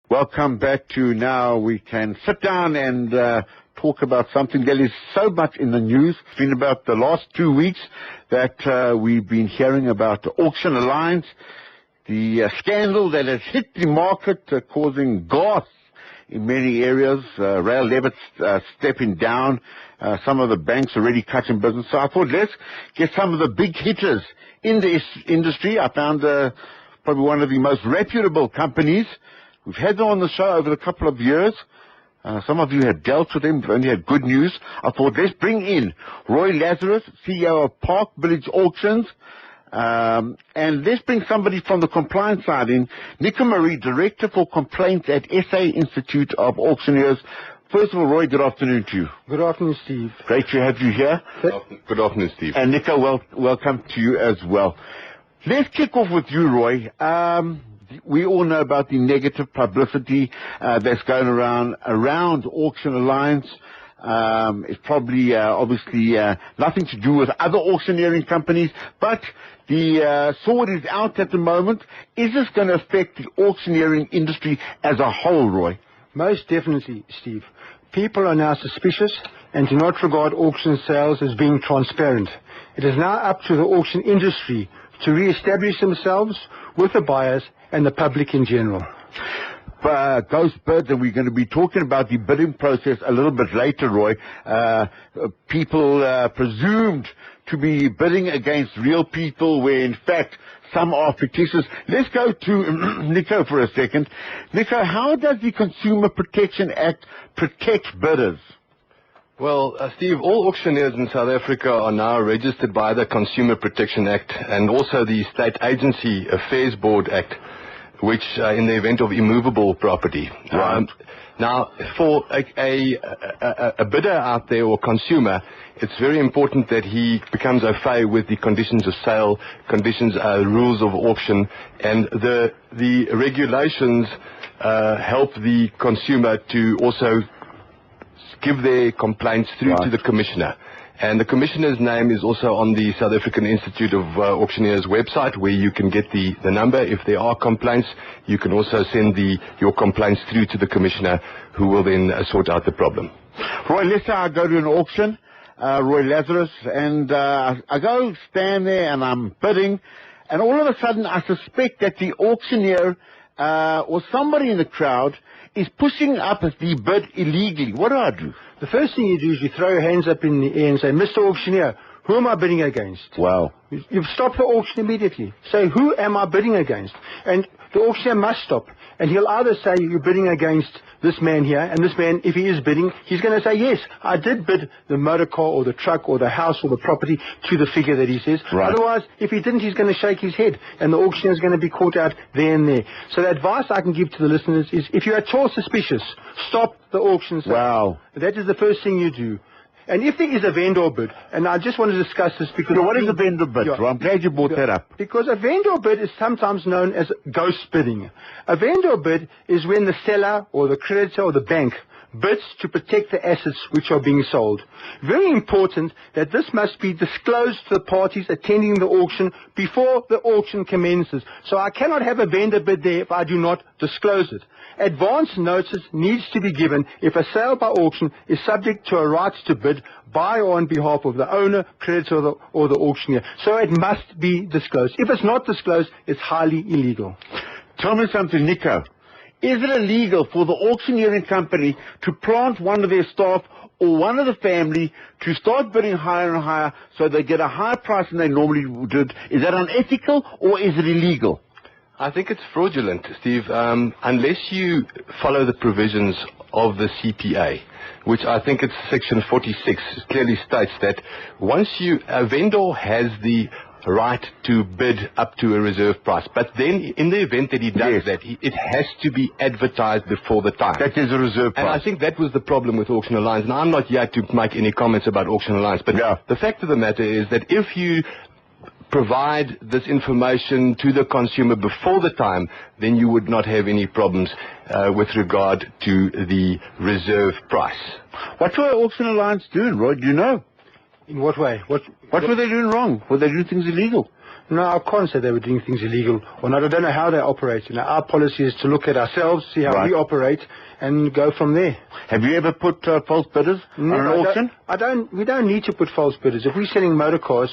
Welcome back to Now We Can Sit Down and talk about something that is so much in the news. It's been about the last 2 weeks that we've been hearing about the Auction Alliance, the scandal that has hit the market, causing gas in many areas, rail debits stepping down, some of the banks already cutting business. So I thought, let's get some of the big hitters in this industry. I found probably one of the most reputable companies. We've had them on the show over a couple of years. Some of you have dealt with them, only had good news. I thought, let's bring in Roy Lazarus, CEO of Park Village Auctions, and let's bring somebody from the compliance side in, Nico Marie, Director for Complaints at SA Institute of Auctioneers. First of all, Roy, good afternoon to you. Good afternoon, Steve. Great to have you here. Good afternoon, Steve. And Nico, welcome to you as well. Let's kick off with you, Roy. We all know about the negative publicity that's going around Auction Alliance. It's probably obviously nothing to do with other auctioneering companies, but the sword is out at the moment. Is this going to affect the auctioneering industry as a whole, Roy? Most definitely, Steve. People are now suspicious and do not regard auction sales as being transparent. It is now up to the auction industry to re-establish themselves with the buyers and the public in general. Ghost bids, and we're going to be talking about the bidding process a little bit later, Roy. People presumed to be bidding against real people where in fact some are fictitious. Let's go to Nico for a second. Nico, how does the Consumer Protection Act protect bidders? Well, Steve, all auctioneers in South Africa are now registered by the Consumer Protection Act and also the State Agency Affairs Board Act, which in the event of immovable property. Right. Now, for a bidder out there or consumer, it's very important that he becomes au fait with the conditions of sale, rules of auction, and the regulations help the consumer to also give their complaints through to the commissioner. And the commissioner's name is also on the South African Institute of Auctioneers website, where you can get the number. If there are complaints, you can also send your complaints through to the commissioner, who will then sort out the problem. Roy, let's say I go to an auction, Roy Lazarus, and I go stand there and I'm bidding, and all of a sudden I suspect that the auctioneer or somebody in the crowd is pushing up the bid illegally. What do? The first thing you do is you throw your hands up in the air and say, Mr. Auctioneer, who am I bidding against? Wow. You've stopped the auction immediately. Say, who am I bidding against? And the auctioneer must stop. And he'll either say you're bidding against this man here, and this man, if he is bidding, he's going to say, yes, I did bid the motor car or the truck or the house or the property to the figure that he says. Right. Otherwise, if he didn't, he's going to shake his head, and the auctioneer is going to be caught out there and there. So the advice I can give to the listeners is, if you're at all suspicious, stop the auction sale. Wow. That is the first thing you do. And if there is a vendor bid, and I just want to discuss this because... So what is a vendor bid? Yeah. I'm glad you brought that up. Because a vendor bid is sometimes known as ghost bidding. A vendor bid is when the seller or the creditor or the bank bids to protect the assets which are being sold. Very important that this must be disclosed to the parties attending the auction before the auction commences. So I cannot have a vendor bid there if I do not disclose it. Advance notice needs to be given if a sale by auction is subject to a right to bid by or on behalf of the owner, creditor, or the auctioneer. So it must be disclosed. If it's not disclosed, it's highly illegal. Tell me something, Nico. Is it illegal for the auctioneering company to plant one of their staff or one of the family to start bidding higher and higher so they get a higher price than they normally would? Is that unethical or is it illegal? I think it's fraudulent, Steve, unless you follow the provisions of the CPA, which I think it's section 46 clearly states that once a vendor has the right to bid up to a reserve price, but then in the event that he does that, it has to be advertised before the time. That is a reserve price. And I think that was the problem with Auction Alliance. Now, I'm not yet to make any comments about Auction Alliance, but the fact of the matter is that if you provide this information to the consumer before the time, then you would not have any problems with regard to the reserve price. What were Auction Alliance doing, Roy? Do you know? In what way? What were they doing wrong? Were they doing things illegal? No, I can't say they were doing things illegal or not. I don't know how they operate. Our policy is to look at ourselves, see how we operate, and go from there. Have you ever put false bidders on an auction? We don't need to put false bidders. If we're selling motor cars,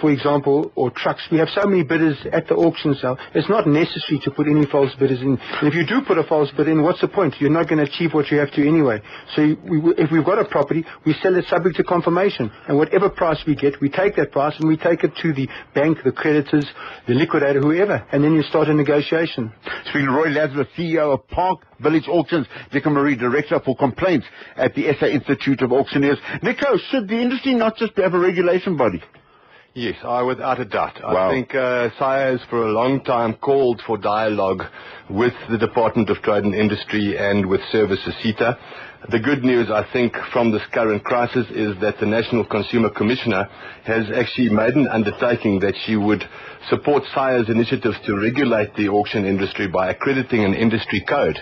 for example, or trucks, we have so many bidders at the auction sale. It's not necessary to put any false bidders in. And if you do put a false bid in, what's the point? You're not going to achieve what you have to anyway. So if we've got a property, we sell it subject to confirmation. And whatever price we get, we take that price and we take it to the bank, the creditors, the liquidator, whoever. And then you start a negotiation. Speaking to Roy Lazarus, CEO of Park Village Auctions, Nico Marie, Director for Complaints at the SA Institute of Auctioneers. Nico, should the industry not just have a regulation body? Yes, without a doubt. I think SIA has for a long time called for dialogue with the Department of Trade and Industry and with Services SETA. The good news, I think, from this current crisis is that the National Consumer Commissioner has actually made an undertaking that she would support SIA's initiatives to regulate the auction industry by accrediting an industry code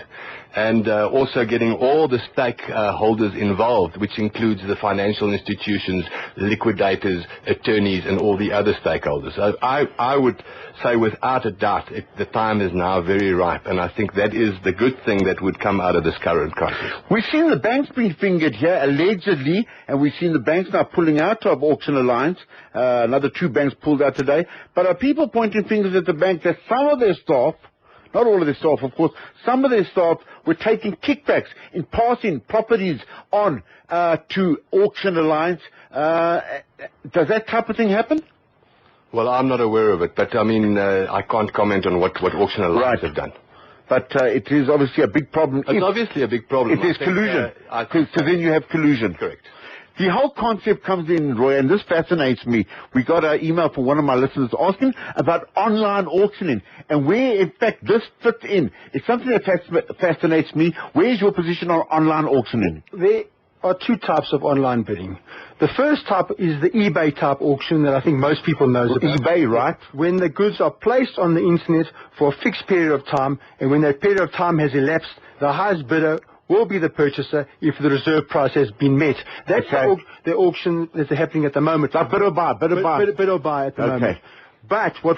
and also getting all the stakeholders involved, which includes the financial institutions, liquidators, attorneys, and all the other stakeholders. So I would say without a doubt the time is now very ripe, and I think that is the good thing that would come out of this current crisis. We've seen the banks being fingered here, allegedly, and we've seen the banks now pulling out of Auction Alliance. Another 2 banks pulled out today. But are people pointing fingers at the bank that some of their staff, not all of their staff, of course, some of their staff were taking kickbacks in passing properties on to Auction Alliance? Does that type of thing happen? Well, I'm not aware of it, but I mean, I can't comment on what Auction Alliance have done. But it is obviously a big problem. It's obviously a big problem. If there's collusion. So then you have collusion. Correct. The whole concept comes in, Roy, and this fascinates me. We got an email from one of my listeners asking about online auctioning and where, in fact, this fits in. It's something that fascinates me. Where's your position on online auctioning? There are 2 types of online bidding. The first type is the eBay type auction that I think most people know about. eBay, right? When the goods are placed on the internet for a fixed period of time, and when that period of time has elapsed, the highest bidder will be the purchaser if the reserve price has been met. That's the auction that's happening at the moment. Like bid or buy, bid or buy. Bid or buy at the moment. But what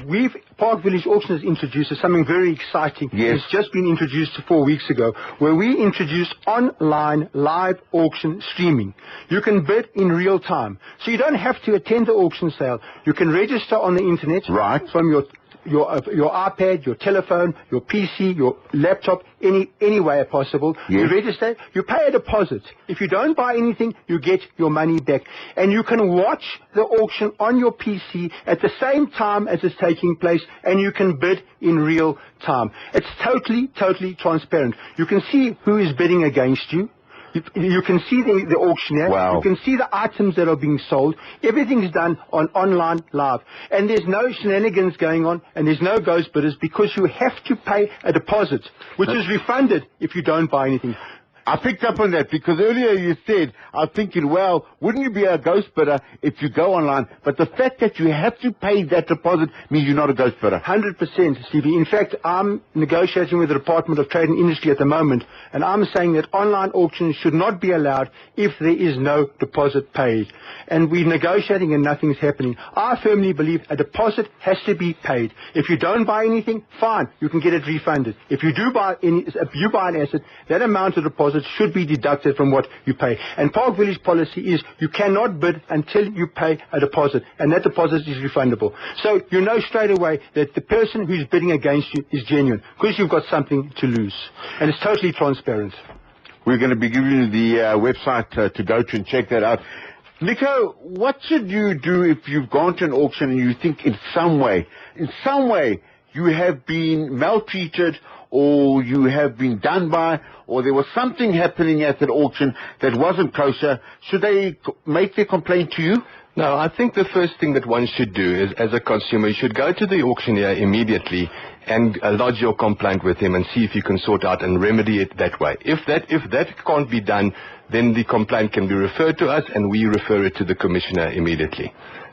Park Village Auction has introduced is something very exciting. Yes. It's just been introduced 4 weeks ago, where we introduced online live auction streaming. You can bid in real time. So you don't have to attend the auction sale. You can register on the internet from your iPad, your telephone, your PC, your laptop, any way possible. You register, you pay a deposit. If you don't buy anything, you get your money back. And you can watch the auction on your PC at the same time as it's taking place, and you can bid in real time. It's totally transparent. You can see who is bidding against you. You can see the auctioneer. Wow. You can see the items that are being sold. Everything is done online live. And there's no shenanigans going on, and there's no ghost bidders, because you have to pay a deposit, which is refunded if you don't buy anything. I picked up on that because earlier you said, I'm thinking, well, wouldn't you be a ghost bidder if you go online? But the fact that you have to pay that deposit means you're not a ghost bidder. 100%, Stevie. In fact, I'm negotiating with the Department of Trade and Industry at the moment, and I'm saying that online auctions should not be allowed if there is no deposit paid. And we're negotiating and nothing's happening. I firmly believe a deposit has to be paid. If you don't buy anything, fine, you can get it refunded. If you do buy an asset, that amount of deposit should be deducted from what you pay. And Park Village policy is you cannot bid until you pay a deposit, and that deposit is refundable. So you know straight away that the person who's bidding against you is genuine, because you've got something to lose. And it's totally transparent. We're going to be giving you the website to go to and check that out. Nico, what should you do if you've gone to an auction and you think in some way you have been maltreated, or you have been done by, or there was something happening at that auction that wasn't kosher? Should they make their complaint to you? No, I think the first thing that one should do is, as a consumer, you should go to the auctioneer immediately and lodge your complaint with him and see if you can sort out and remedy it that way. If that can't be done, then the complaint can be referred to us and we refer it to the commissioner immediately.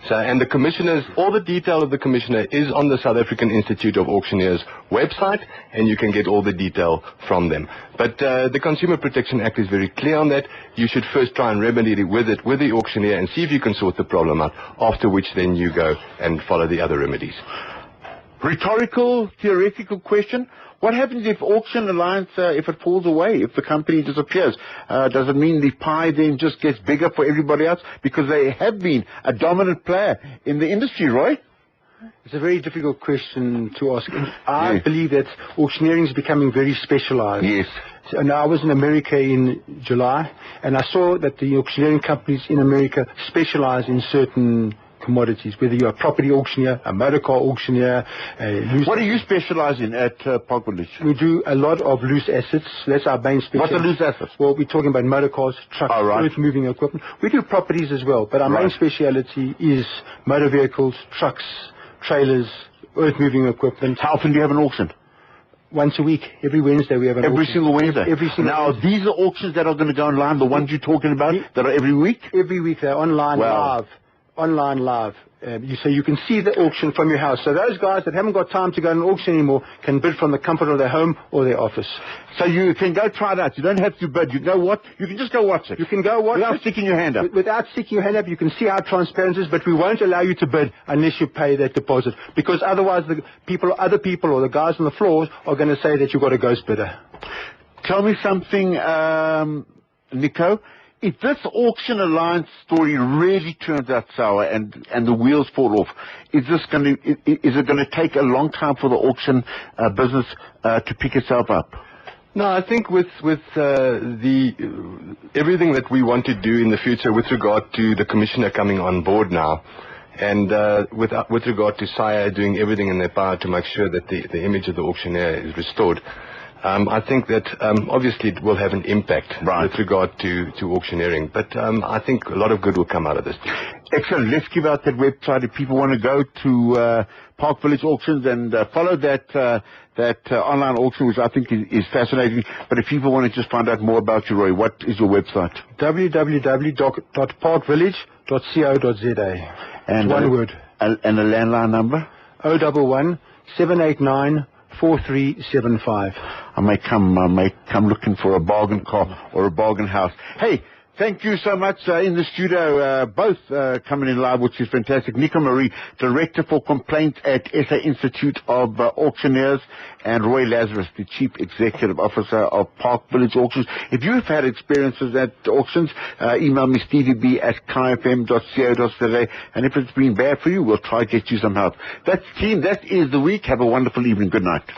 So, and the commissioners, all the detail of the commissioner is on the South African Institute of Auctioneers website, and you can get all the detail from them. But the Consumer Protection Act is very clear on that. You should first try and remedy it with the auctioneer and see if you can sort the problem out, after which then you go and follow the other remedies. Rhetorical, theoretical question. What happens if Auction Alliance, if it falls away, if the company disappears? Does it mean the pie then just gets bigger for everybody else? Because they have been a dominant player in the industry, Roy? It's a very difficult question to ask. I believe that auctioneering is becoming very specialized. Yes. So now, I was in America in July, and I saw that the auctioneering companies in America specialize in certain commodities, whether you're a property auctioneer, a motor car auctioneer, What do you specialize in at Park Village? We do a lot of loose assets. That's our main specialty. What's a loose asset? Well, we're talking about motor cars, trucks, earth-moving equipment. We do properties as well, but our main speciality is motor vehicles, trucks, trailers, earth-moving equipment. How often do you have an auction? Once a week. Every Wednesday we have an auction. Every single Wednesday? Every single Now, Wednesday. these are auctions that are going to go online, the ones you're talking about, that are every week? Every week they're online live. Online live. So you can see the auction from your house. So those guys that haven't got time to go to an auction anymore can bid from the comfort of their home or their office. So you can go try it out. You don't have to bid. You know what? You can just go watch it. You can go watch without it. sticking your hand up. Without sticking your hand up, you can see how transparent it is, but we won't allow you to bid unless you pay that deposit. Because otherwise other people or the guys on the floors are going to say that you've got a ghost bidder. Tell me something, Nico. If this Auction Alliance story really turns out sour and the wheels fall off, is it going to take a long time for the auction business to pick itself up? No, I think with everything that we want to do in the future with regard to the commissioner coming on board now, and with regard to SIA doing everything in their power to make sure that the image of the auctioneer is restored, I think that obviously it will have an impact with regard to auctioneering, but I think a lot of good will come out of this. Excellent. Let's give out that website if people want to go to Park Village Auctions and follow that online auction, which I think is fascinating. But if people want to just find out more about you, Roy, what is your website? www.parkvillage.co.za. And one word. And a landline number? 011 789 4375. I may come looking for a bargain car or a bargain house. Hey, thank you so much in the studio, both coming in live, which is fantastic. Nico Marie, Director for Complaints at SA Institute of Auctioneers, and Roy Lazarus, the Chief Executive Officer of Park Village Auctions. If you've had experiences at auctions, email me stevie.b@kfm.co.za, and if it's been bad for you, we'll try to get you some help. That's team. That is the week. Have a wonderful evening. Good night.